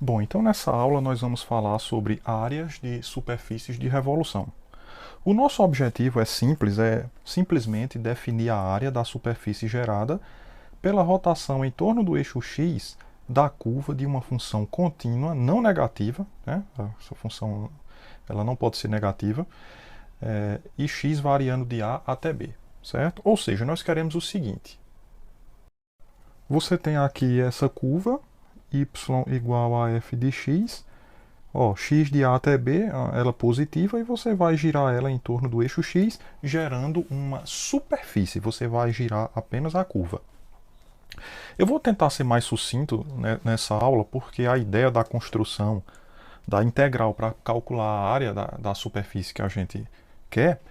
Bom, então nessa aula nós vamos falar sobre áreas de superfícies de revolução. O nosso objetivo é simples, é simplesmente definir a área da superfície gerada pela rotação em torno do eixo x da curva de uma função contínua não negativa, né? Essa função ela não pode ser negativa, e x variando de A até B, certo? Ou seja, nós queremos o seguinte: você tem aqui essa curva y igual a f de x. Ó, x de A até B, ela é positiva, e você vai girar ela em torno do eixo x, gerando uma superfície. Você vai girar apenas a curva. Eu vou tentar ser mais sucinto, né, nessa aula, porque a ideia da construção da integral para calcular a área da superfície que a gente quer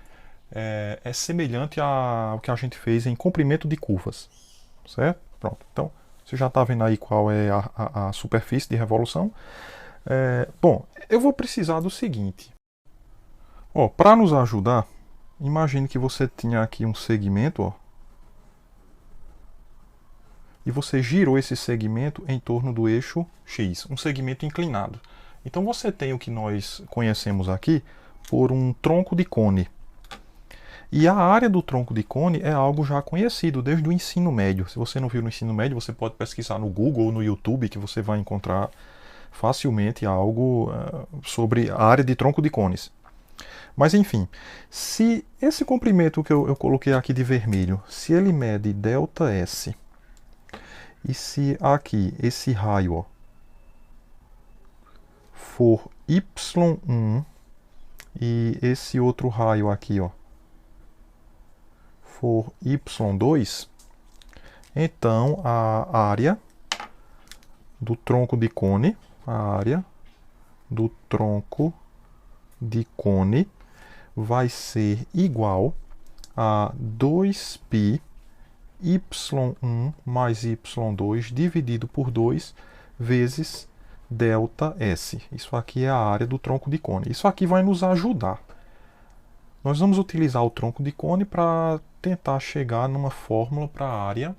é semelhante ao que a gente fez em comprimento de curvas, certo? Pronto. Então, você já está vendo aí qual é a superfície de revolução. Bom, eu vou precisar do seguinte. Para nos ajudar, imagine que você tinha aqui um segmento, ó, e você girou esse segmento em torno do eixo X, um segmento inclinado. Então você tem o que nós conhecemos aqui por um tronco de cone. E a área do tronco de cone é algo já conhecido desde o ensino médio. Se você não viu no ensino médio, você pode pesquisar no Google ou no YouTube, que você vai encontrar facilmente algo sobre a área de tronco de cones. Mas enfim, se esse comprimento que eu coloquei aqui de vermelho, se ele mede ΔS, e se aqui esse raio, ó, for y1 e esse outro raio aqui, ó, for y2, então a área do tronco de cone, a área do tronco de cone vai ser igual a 2π y1 mais y2 dividido por 2 vezes ΔS. Isso aqui é a área do tronco de cone. Isso aqui vai nos ajudar. Nós vamos utilizar o tronco de cone para tentar chegar numa fórmula para a área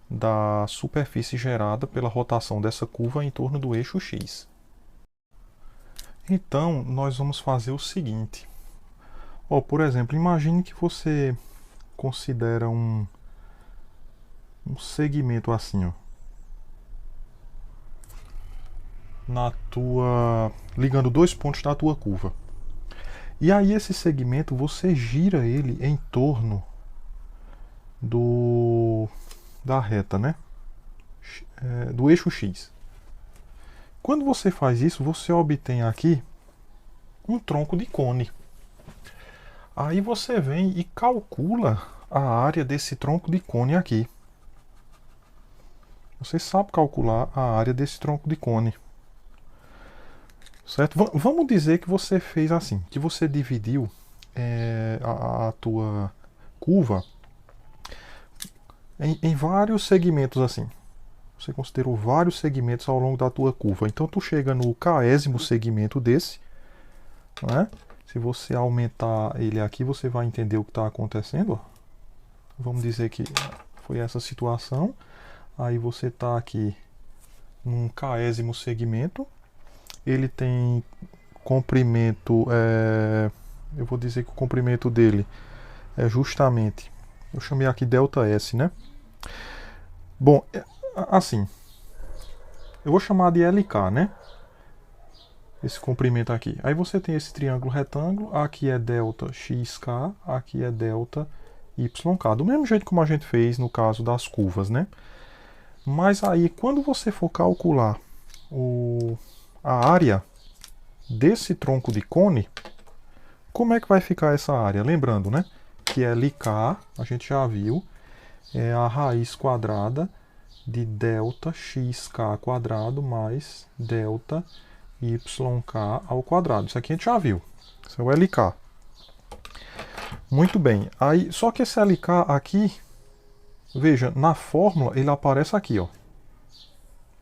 da superfície gerada pela rotação dessa curva em torno do eixo x. Então, nós vamos fazer o seguinte. Por exemplo, imagine que você considera um segmento assim, ó, ligando dois pontos da tua curva. E aí esse segmento você gira ele em torno da reta, né? Do eixo x. Quando você faz isso, você obtém aqui um tronco de cone. Aí você vem e calcula a área desse tronco de cone aqui. Você sabe calcular a área desse tronco de cone. Certo? Vamos dizer que você fez assim, que você dividiu a tua curva em vários segmentos assim. Você considerou vários segmentos ao longo da tua curva. Então tu chega no késimo segmento desse, né? Se você aumentar ele aqui, você vai entender o que está acontecendo. Vamos dizer que foi essa situação. Aí você está aqui num késimo segmento. Ele tem comprimento, eu vou dizer que o comprimento dele é justamente, eu chamei aqui ΔS, né? Bom, assim, eu vou chamar de LK, né? Esse comprimento aqui. Aí você tem esse triângulo retângulo, aqui é ΔXK, aqui é ΔYK, do mesmo jeito como a gente fez no caso das curvas, né? Mas aí, quando você for calcular a área desse tronco de cone, como é que vai ficar essa área? Lembrando, né, que LK, a gente já viu, é a raiz quadrada de ΔXK quadrado mais ΔYK ao quadrado. Isso aqui a gente já viu. Isso é o LK. Muito bem. Aí, só que esse LK aqui, veja, na fórmula ele aparece aqui, ó.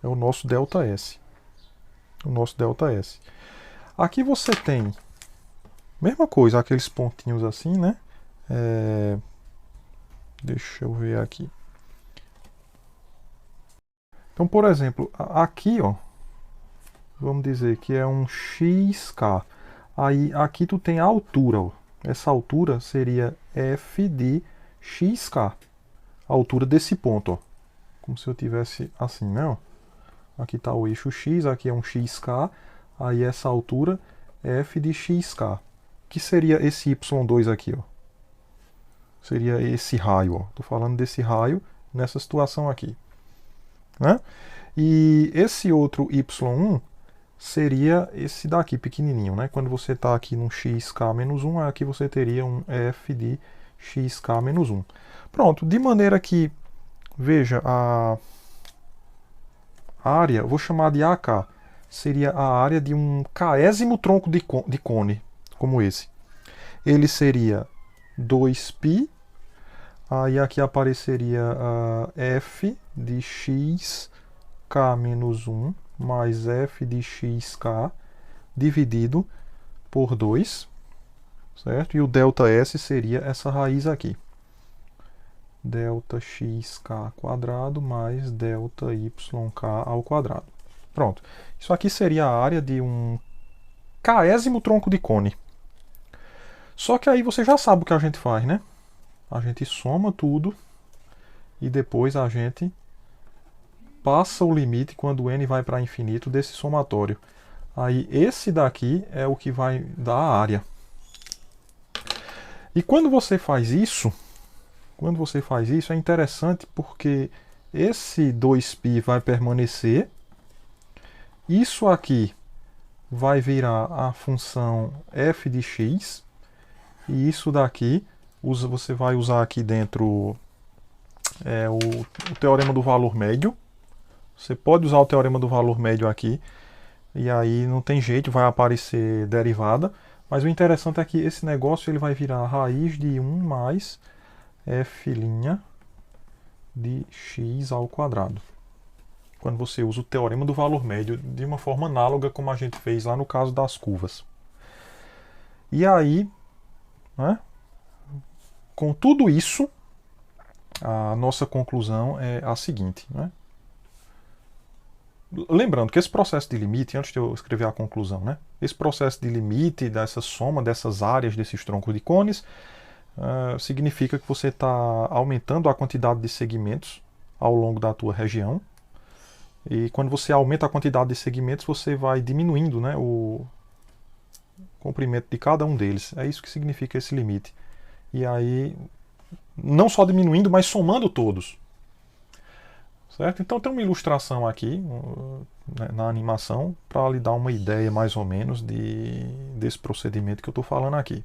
É o nosso ΔS. O nosso ΔS. Aqui você tem, mesma coisa, aqueles pontinhos assim, né? Deixa eu ver aqui. Então, por exemplo, aqui, ó, vamos dizer que é um xk. Aí aqui tu tem a altura, ó. Essa altura seria f de xk. A altura desse ponto, ó. Como se eu tivesse assim, né? Ó. Aqui está o eixo x, aqui é um xk. Aí essa altura é f de xk. Que seria esse y2 aqui, ó. Seria esse raio, ó. Tô falando desse raio nessa situação aqui, né? E esse outro y1 seria esse daqui, pequenininho, né? Quando você está aqui num xk-1, aqui você teria um f de xk-1. Pronto, de maneira que, veja, a área, eu vou chamar de AK, seria a área de um késimo tronco de cone, como esse. Ele seria 2π, aí aqui apareceria f de xk-1 mais f de xk dividido por 2, certo? E o ΔS seria essa raiz aqui. Δxk² mais ΔYk ao quadrado. Pronto. Isso aqui seria a área de um késimo tronco de cone. Só que aí você já sabe o que a gente faz, né? A gente soma tudo e depois a gente passa o limite quando n vai para infinito desse somatório. Aí esse daqui é o que vai dar a área. E quando você faz isso é interessante porque esse 2π vai permanecer. Isso aqui vai virar a função f de x. E isso daqui você vai usar aqui dentro o teorema do valor médio. Você pode usar o teorema do valor médio aqui. E aí não tem jeito, vai aparecer derivada. Mas o interessante é que esse negócio ele vai virar a raiz de 1 mais f' de x ao quadrado. Quando você usa o teorema do valor médio de uma forma análoga como a gente fez lá no caso das curvas. E aí, né, com tudo isso, a nossa conclusão é a seguinte, né? Lembrando que esse processo de limite, antes de eu escrever a conclusão, né? Esse processo de limite, dessa soma dessas áreas desses troncos de cones, significa que você está aumentando a quantidade de segmentos ao longo da tua região. E quando você aumenta a quantidade de segmentos, você vai diminuindo, né, o comprimento de cada um deles. É isso que significa esse limite. E aí, não só diminuindo, mas somando todos. Certo? Então tem uma ilustração aqui na animação para lhe dar uma ideia mais ou menos desse procedimento que eu estou falando aqui.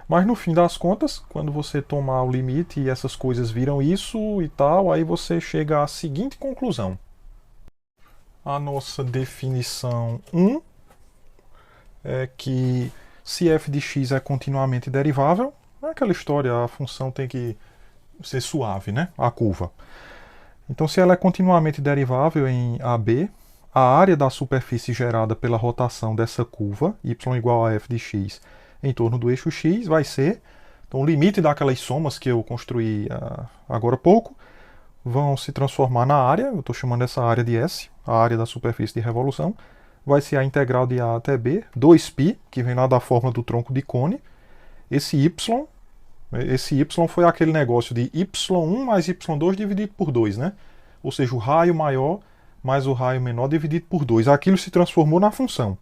Mas no fim das contas, quando você tomar o limite e essas coisas viram isso e tal, aí você chega à seguinte conclusão. A nossa definição 1 é que se f de x é continuamente derivável, é aquela história, a função tem que ser suave, né? A curva. Então, se ela é continuamente derivável em AB, a área da superfície gerada pela rotação dessa curva, y igual a f de x, em torno do eixo x, vai ser... Então, o limite daquelas somas que eu construí agora há pouco vão se transformar na área, eu estou chamando essa área de S, a área da superfície de revolução, vai ser a integral de A até B, 2π, que vem lá da forma do tronco de cone, esse y foi aquele negócio de y1 mais y2 dividido por 2, né? Ou seja, o raio maior mais o raio menor dividido por 2. Aquilo se transformou na função.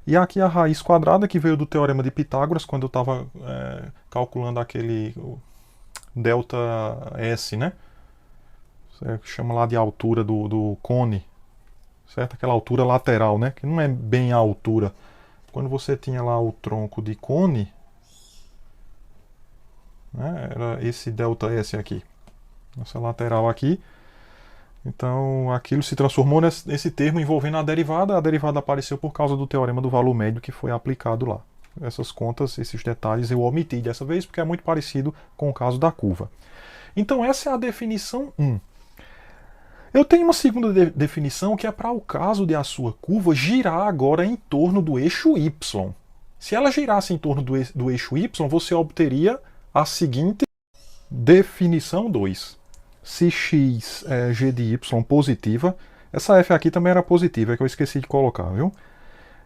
E aqui a raiz quadrada, que veio do teorema de Pitágoras, quando eu estava calculando aquele ΔS, né? Chama lá de altura do cone, certo? Aquela altura lateral, né? Que não é bem a altura. Quando você tinha lá o tronco de cone, né? Era esse ΔS aqui, essa lateral aqui. Então aquilo se transformou nesse termo envolvendo a derivada apareceu por causa do teorema do valor médio que foi aplicado lá. Essas contas, esses detalhes eu omiti dessa vez porque é muito parecido com o caso da curva. Então essa é a definição 1. Eu tenho uma segunda definição que é para o caso de a sua curva girar agora em torno do eixo y. Se ela girasse em torno do eixo y, você obteria a seguinte definição 2. Se x é g de y positiva, Essa f aqui também era positiva, é que eu esqueci de colocar, viu?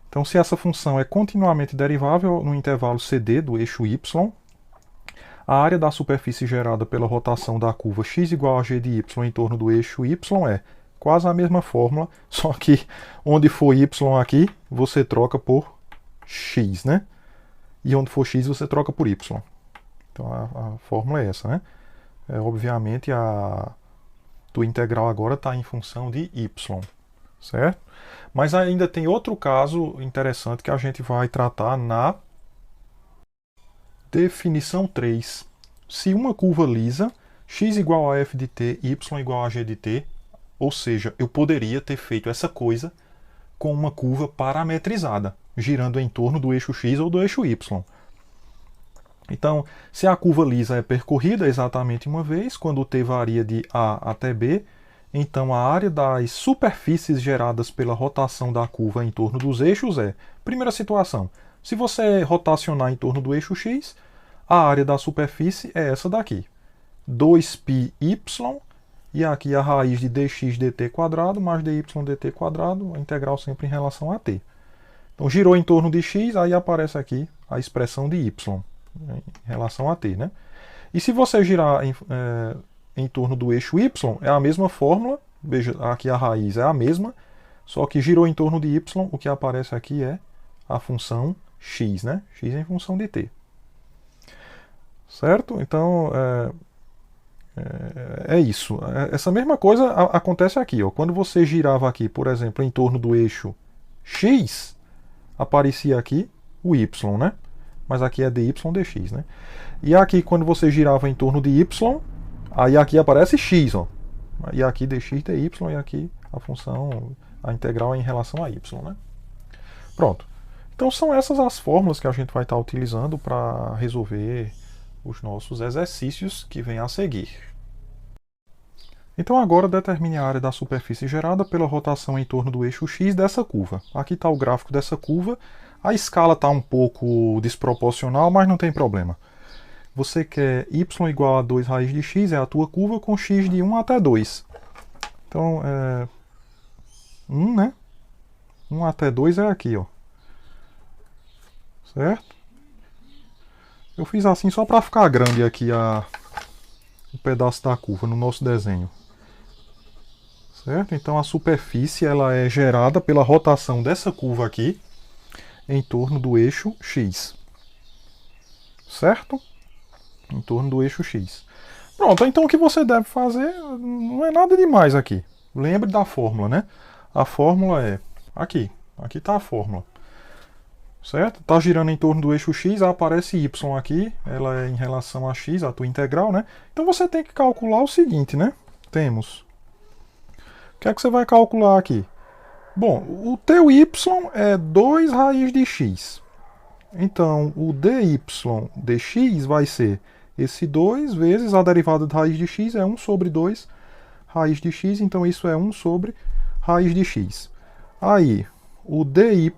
Então, se essa função é continuamente derivável no intervalo CD do eixo y, a área da superfície gerada pela rotação da curva x igual a g de y em torno do eixo y é quase a mesma fórmula, só que onde for y aqui, você troca por x, né? E onde for x, você troca por y. Então, a fórmula é essa, né? Obviamente, a tua integral agora está em função de y, certo? Mas ainda tem outro caso interessante que a gente vai tratar na definição 3. Se uma curva lisa, x igual a f de t, y igual a g de t, ou seja, eu poderia ter feito essa coisa com uma curva parametrizada, girando em torno do eixo x ou do eixo y. Então, se a curva lisa é percorrida exatamente uma vez, quando t varia de A até B, então a área das superfícies geradas pela rotação da curva em torno dos eixos é, primeira situação, se você rotacionar em torno do eixo x, a área da superfície é essa daqui, 2πy, e aqui a raiz de dx dt quadrado mais dy dt quadrado, a integral sempre em relação a t. Então girou em torno de x, aí aparece aqui a expressão de y em relação a t, né? E se você girar em torno do eixo y, é a mesma fórmula, veja, aqui a raiz é a mesma, só que girou em torno de y, o que aparece aqui é a função x, né? X em função de t. Certo? Então, é isso. Essa mesma coisa acontece aqui, ó. Quando você girava aqui, por exemplo, em torno do eixo x, aparecia aqui o y, né? Mas aqui é dy dx, né? E aqui, quando você girava em torno de y, aí aqui aparece x, ó. E aqui dx dy, e aqui a função, a integral é em relação a y, né? Pronto. Então são essas as fórmulas que a gente vai estar utilizando para resolver os nossos exercícios que vêm a seguir. Então agora determine a área da superfície gerada pela rotação em torno do eixo x dessa curva. Aqui está o gráfico dessa curva. A escala está um pouco desproporcional, mas não tem problema. Você quer y igual a 2 raiz de x, é a tua curva, com x de 1 até 2. Então, 1, né? 1 até 2 é aqui, ó. Certo? Eu fiz assim só para ficar grande aqui o pedaço da curva no nosso desenho. Certo? Então a superfície ela é gerada pela rotação dessa curva aqui em torno do eixo x. Certo? Em torno do eixo x. Pronto, então o que você deve fazer não é nada demais aqui. Lembre da fórmula, né? A fórmula é aqui. Aqui está a fórmula. Certo? Está girando em torno do eixo x, aparece y aqui, ela é em relação a x, a tua integral, né? Então você tem que calcular o seguinte, né? Temos. O que é que você vai calcular aqui? Bom, o teu y é 2 raiz de x. Então, o dy dx vai ser esse 2 vezes a derivada de raiz de x é 1 sobre 2 raiz de x, então isso é 1 sobre raiz de x. Aí, o dy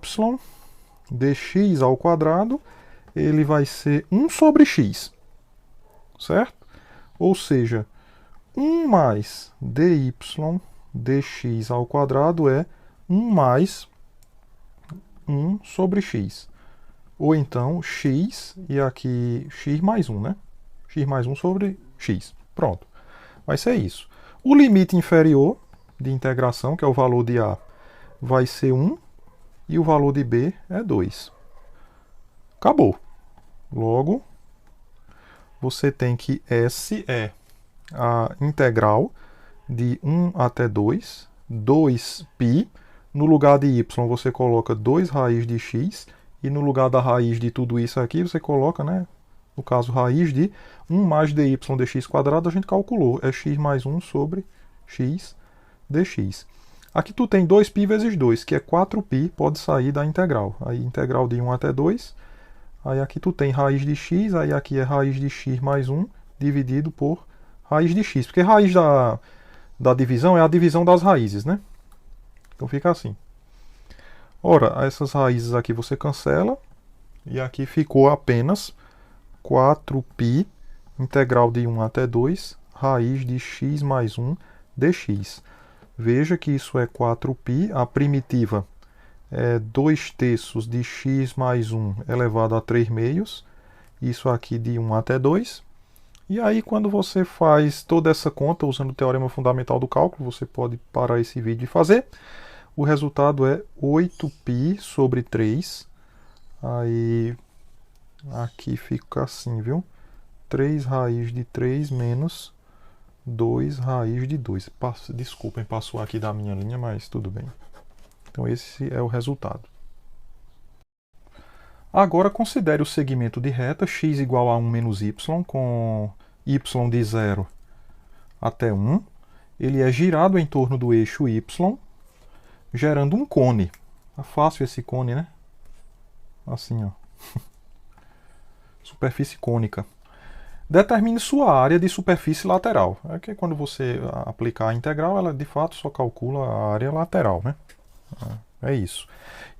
dx ao quadrado, ele vai ser 1 sobre x, certo? Ou seja, 1 mais dy dx ao quadrado é 1 mais 1 sobre x. Ou então x e aqui x mais 1, né? X mais 1 sobre x. Pronto. Vai ser isso. O limite inferior de integração, que é o valor de A, vai ser 1. E o valor de B é 2. Acabou. Logo, você tem que S é a integral de 1 até 2, 2π. No lugar de y você coloca 2 raiz de x. E no lugar da raiz de tudo isso aqui você coloca, né? No caso, raiz de 1 mais dy dx quadrado, a gente calculou. É x mais 1 sobre x dx. Aqui tu tem 2π vezes 2, que é 4π, pode sair da integral. Aí integral de 1 até 2. Aí aqui tu tem raiz de x, aí aqui é raiz de x mais 1, dividido por raiz de x. Porque raiz da divisão é a divisão das raízes, né? Então fica assim. Ora, essas raízes aqui você cancela. E aqui ficou apenas 4π, integral de 1 até 2, raiz de x mais 1 dx. Veja que isso é 4π, a primitiva é 2/3 de x mais 1 elevado a 3/2, isso aqui de 1 até 2. E aí, quando você faz toda essa conta usando o teorema fundamental do cálculo, você pode parar esse vídeo e fazer. O resultado é 8π sobre 3. Aí, aqui fica assim, viu? 3 raiz de 3 menos 2 raiz de 2. Desculpem, passou aqui da minha linha, mas tudo bem. Então, esse é o resultado. Agora, considere o segmento de reta x igual a 1 menos y, com y de 0 até 1. Ele é girado em torno do eixo y, gerando um cone. É fácil esse cone, né? Assim, ó. Superfície cônica. Determine sua área de superfície lateral. É que quando você aplicar a integral, ela de fato só calcula a área lateral, né? É isso.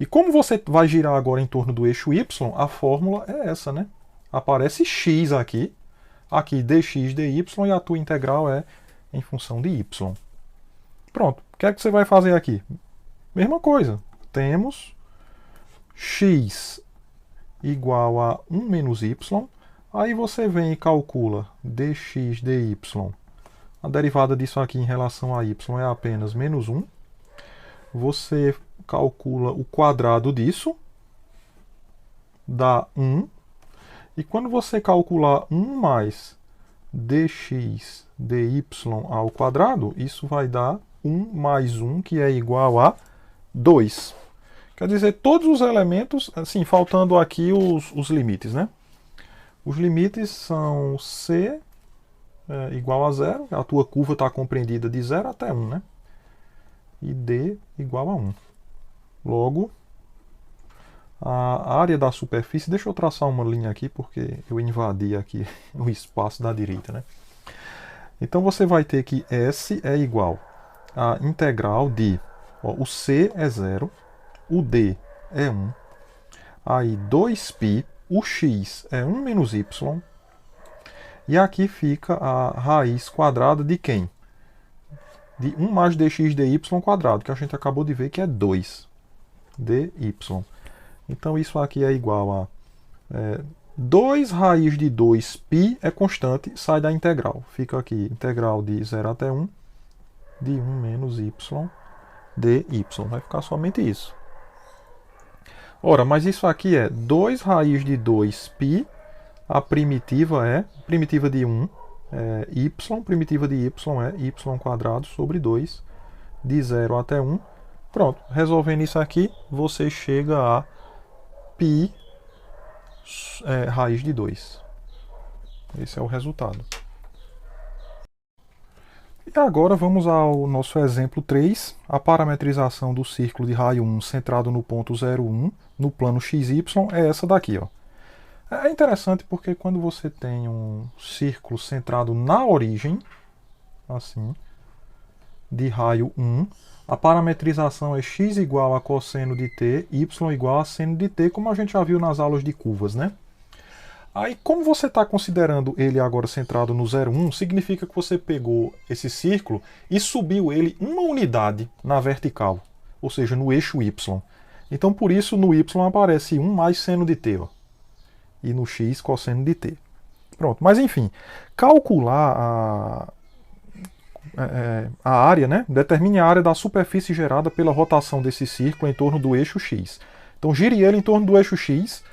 E como você vai girar agora em torno do eixo y, a fórmula é essa, né? Aparece x aqui dx dy, e a tua integral é em função de y. Pronto. O que é que você vai fazer aqui? Mesma coisa. Temos x igual a 1 menos y. Aí você vem e calcula dx dy. A derivada disso aqui em relação a y é apenas menos 1. Você calcula o quadrado disso, dá 1. E quando você calcular 1 mais dx dy ao quadrado, isso vai dar 1 mais 1, que é igual a 2. Quer dizer, todos os elementos, assim, faltando aqui os limites, né? Os limites são c igual a 0, a tua curva está compreendida de 0 até 1, né? E d igual a 1. Logo, a área da superfície, deixa eu traçar uma linha aqui, porque eu invadi aqui o espaço da direita, né? Então você vai ter que S é igual a integral de, o C é 0, o D é 1, aí 2π, o x é 1 menos y, e aqui fica a raiz quadrada de quem? De 1 mais dx dy quadrado, que a gente acabou de ver que é 2 dy. Então isso aqui é igual a 2 raiz de 2π é constante, sai da integral. Fica aqui, integral de 0 até 1, de 1 menos y dy. Vai ficar somente isso. Ora, mas isso aqui é 2 raiz de 2π, a primitiva é, primitiva de 1 é y, primitiva de y é y quadrado sobre 2, de 0 até 1. Pronto, resolvendo isso aqui, você chega a π raiz de 2. Esse é o resultado. E agora vamos ao nosso exemplo 3, a parametrização do círculo de raio 1 centrado no ponto 0,1 no plano XY é essa daqui, ó. É interessante porque quando você tem um círculo centrado na origem, assim, de raio 1, a parametrização é x igual a cosseno de t, y igual a seno de t, como a gente já viu nas aulas de curvas, né? Aí, como você está considerando ele agora centrado no 0,1, significa que você pegou esse círculo e subiu ele uma unidade na vertical, ou seja, no eixo y. Então, por isso, no y aparece 1 mais seno de t, ó, e no x, cosseno de t. Pronto, mas enfim, calcular a área, né? Determine a área da superfície gerada pela rotação desse círculo em torno do eixo x. Então, gire ele em torno do eixo x,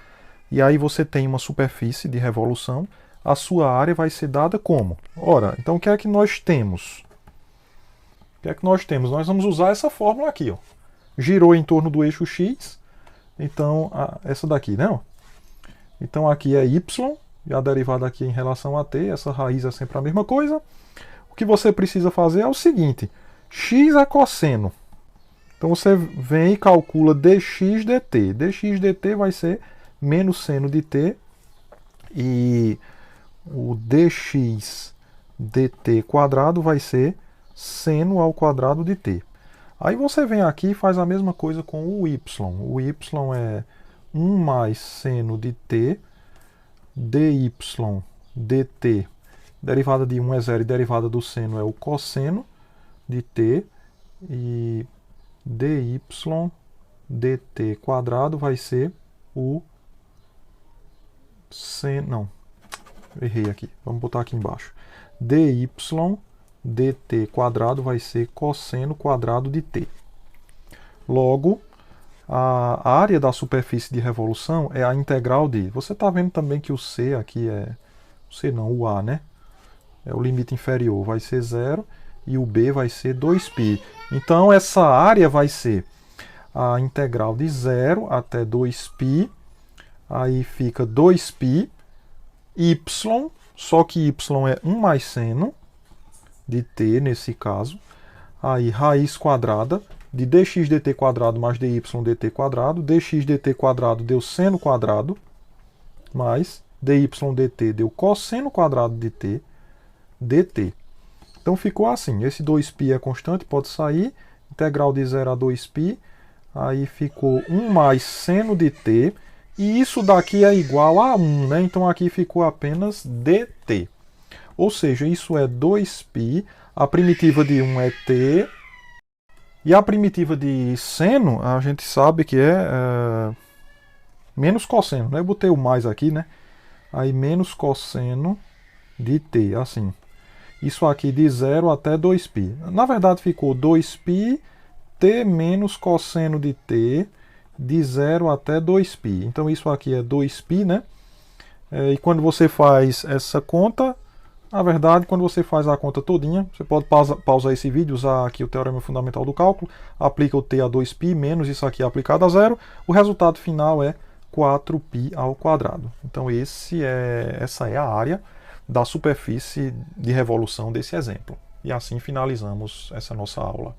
e aí você tem uma superfície de revolução. A sua área vai ser dada como? Ora, então o que é que nós temos? O que é que nós temos? Nós vamos usar essa fórmula aqui, ó. Girou em torno do eixo x, então essa daqui, né? Então aqui é y, e a derivada aqui é em relação a t, essa raiz é sempre a mesma coisa. O que você precisa fazer é o seguinte, x é cosseno. Então você vem e calcula dx dt. Dx dt vai ser menos seno de t, e o dx dt quadrado vai ser seno ao quadrado de t. Aí você vem aqui e faz a mesma coisa com o y. O y é 1 mais seno de t, dy dt, derivada de 1 é 0 e derivada do seno é o cosseno de t, e dy dt quadrado vai ser o não, errei aqui, vamos botar aqui embaixo. Dy dt quadrado vai ser cosseno quadrado de t. Logo, a área da superfície de revolução é a integral de... Você está vendo também que o c aqui é... O c não, o a, né? É o limite inferior, vai ser 0 e o b vai ser 2π. Então, essa área vai ser a integral de 0 até 2π. Aí fica 2π, y, só que y é 1 mais seno de t nesse caso. Aí raiz quadrada de dx dt quadrado mais dy dt quadrado. Dx dt quadrado deu seno quadrado, mais dy dt deu cosseno quadrado de t dt. Então ficou assim, esse 2π é constante, pode sair, integral de 0 a 2π, aí ficou 1 mais seno de t, e isso daqui é igual a 1, né? Então aqui ficou apenas dt. Ou seja, isso é 2π, a primitiva de 1 é t, e a primitiva de seno, a gente sabe que é menos cosseno, né? Eu botei o mais aqui, né? Aí menos cosseno de t, assim. Isso aqui de 0 até 2π. Na verdade ficou 2π, t menos cosseno de t, de 0 até 2π. Então isso aqui é 2π, né? E quando você faz essa conta, na verdade, quando você faz a conta todinha, você pode pausar esse vídeo, usar aqui o teorema fundamental do cálculo, aplica o t a 2π menos isso aqui aplicado a 0, o resultado final é 4π ao quadrado. Então essa é a área da superfície de revolução desse exemplo. E assim finalizamos essa nossa aula.